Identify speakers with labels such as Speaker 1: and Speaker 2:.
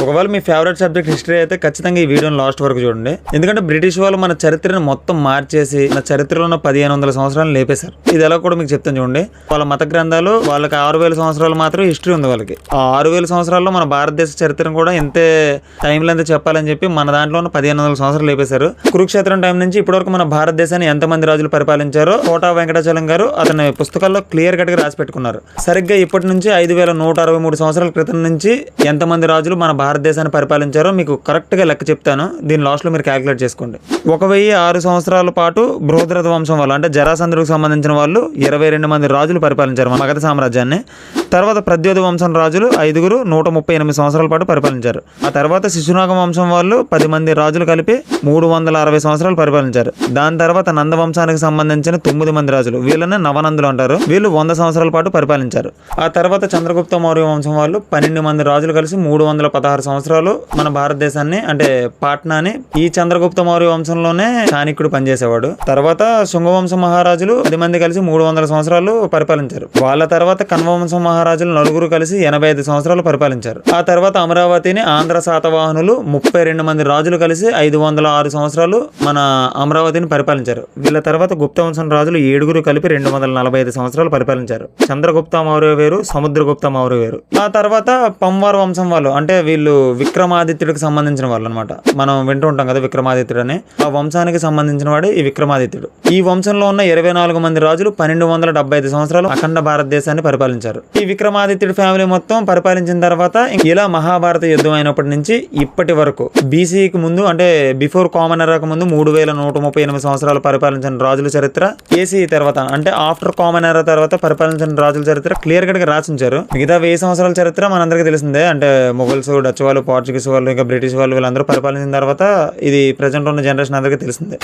Speaker 1: ఒకవేళ మీ favourite subject history అయితే ఖచ్చితంగా ఈ వీడియోని లాస్ట్ వరకు చూడండి. ఎందుకంటే బ్రిటిష్ వాళ్ళు మన చరిత్రను మొత్తం మార్చేసి మన చరిత్రలో ఉన్న 1500 సంవత్సరాలు లేపేశారు. ఇది ఎలా కూడా మీకు చెప్తాను చూడండి. వాళ్ళ మత గ్రంథాలు వాళ్ళకి 6000 సంవత్సరాలు మాత్రం హిస్టరీ ఉంది వాళ్ళకి. ఆ 6000 సంవత్సరాల్లో మన భారతదేశ చరిత్రను కూడా ఎంతే టైంలో ఎంత చెప్పాలని చెప్పి మన దాంట్లో ఉన్న 1500 సంవత్సరాలు లేపేశారు. కురుక్షేత్రం టైం నుంచి ఇప్పటివరకు మన భారతదేశాన్ని ఎంతమంది రాజులు పరిపాలించారో కోటా వెంకటాచలం గారు అతని పుస్తకాల్లో క్లియర్ కట్ గా రాసి పెట్టుకున్నారు. సరిగ్గా ఇప్పటి నుంచి 5163 సంవత్సరాల క్రితం నుంచి ఎంతమంది రాజులు మన భారతదేశాన్ని పరిపాలించారో మీకు కరెక్ట్ గా లెక్క చెప్తాను. దీని లాస్ట్ లో మీరు క్యాలిక్యులేట్ చేసుకోండి. 1006 సంవత్సరాల పాటు బృహద్రథ వంశం వాళ్ళు అంటే జరాసంధుడికి సంబంధించిన వాళ్ళు 22 మంది రాజులు పరిపాలించారు మన మగధ సామ్రాజ్యాన్ని. తర్వాత ప్రద్యోధ వంశం రాజులు 5 138 సంవత్సరాల పాటు పరిపాలించారు. ఆ తర్వాత శిశునాగ వంశం వాళ్ళు 10 మంది రాజులు కలిపి 360 సంవత్సరాలు పరిపాలించారు. దాని తర్వాత నంద వంశానికి సంబంధించిన 9 మంది రాజులు, వీళ్ళని నవనందులు అంటారు. వీళ్ళు 100 సంవత్సరాల పాటు పరిపాలించారు. ఆ తర్వాత చంద్రగుప్త మౌర్య వంశం వాళ్ళు 12 మంది రాజులు కలిసి 316 సంవత్సరాలు మన భారతదేశాన్ని అంటే పాట్నాని ఈ చంద్రగుప్త మౌర్య వంశంలోనే చాణక్యుడు పనిచేసేవాడు. తర్వాత శుంగవంశ మహారాజులు 10 మంది కలిసి 300 సంవత్సరాలు పరిపాలించారు. వాళ్ళ తర్వాత కన్వవంశ మహారాజులు 4 కలిసి 85 సంవత్సరాలు పరిపాలించారు. ఆ తర్వాత అమరావతిని ఆంధ్ర శాతవాహనులు 32 మంది రాజులు కలిసి 506 సంవత్సరాలు మన అమరావతిని పరిపాలించారు. వీళ్ళ తర్వాత గుప్త వంశం రాజులు 7 కలిపి 245 సంవత్సరాలు పరిపాలించారు. చంద్రగుప్త మౌర్య వేరు, సముద్రగుప్త మౌర్య వేరు. ఆ తర్వాత పంవార్ వంశం వాళ్ళు అంటే వీళ్ళు విక్రమాదిత్యుడికి సంబంధించిన వాళ్ళు అనమాట. మనం వింటూ ఉంటాం కదా విక్రమాదిత్యుడు అని. ఆ వంశానికి సంబంధించిన వాడే ఈ విక్రమాదిత్యుడు. ఈ వంశంలో ఉన్న 24 మంది రాజులు 1275 సంవత్సరాలు అఖండ భారతదేశాన్ని పరిపాలించారు. ఈ విక్రమాదిత్యుడి ఫ్యామిలీ మొత్తం పరిపాలించిన తర్వాత ఇలా మహాభారత యుద్ధం అయినప్పటి నుంచి ఇప్పటి వరకు బీసీకి ముందు అంటే బిఫోర్ కామన్ ఎరాకు ముందు 3138 సంవత్సరాలు పరిపాలించిన రాజుల చరిత్ర, ఏసీ తర్వాత అంటే ఆఫ్టర్ కామన్ ఎరా తర్వాత పరిపాలించిన రాజుల చరిత్ర క్లియర్ కట్ గా రాసించారు. మిగతా 1000 సంవత్సరాల చరిత్ర మనందరికీ తెలిసిందే. అంటే మొఘల్స్, డచ్ వాళ్ళు, పోర్చుగీస్ వాళ్ళు, ఇంకా బ్రిటిష్ వాళ్ళు వీళ్ళందరూ పరిపాలించిన తర్వాత ఇది ప్రజెంట్ ఉన్న జనరేషన్ అందరికీ తెలిసిందే.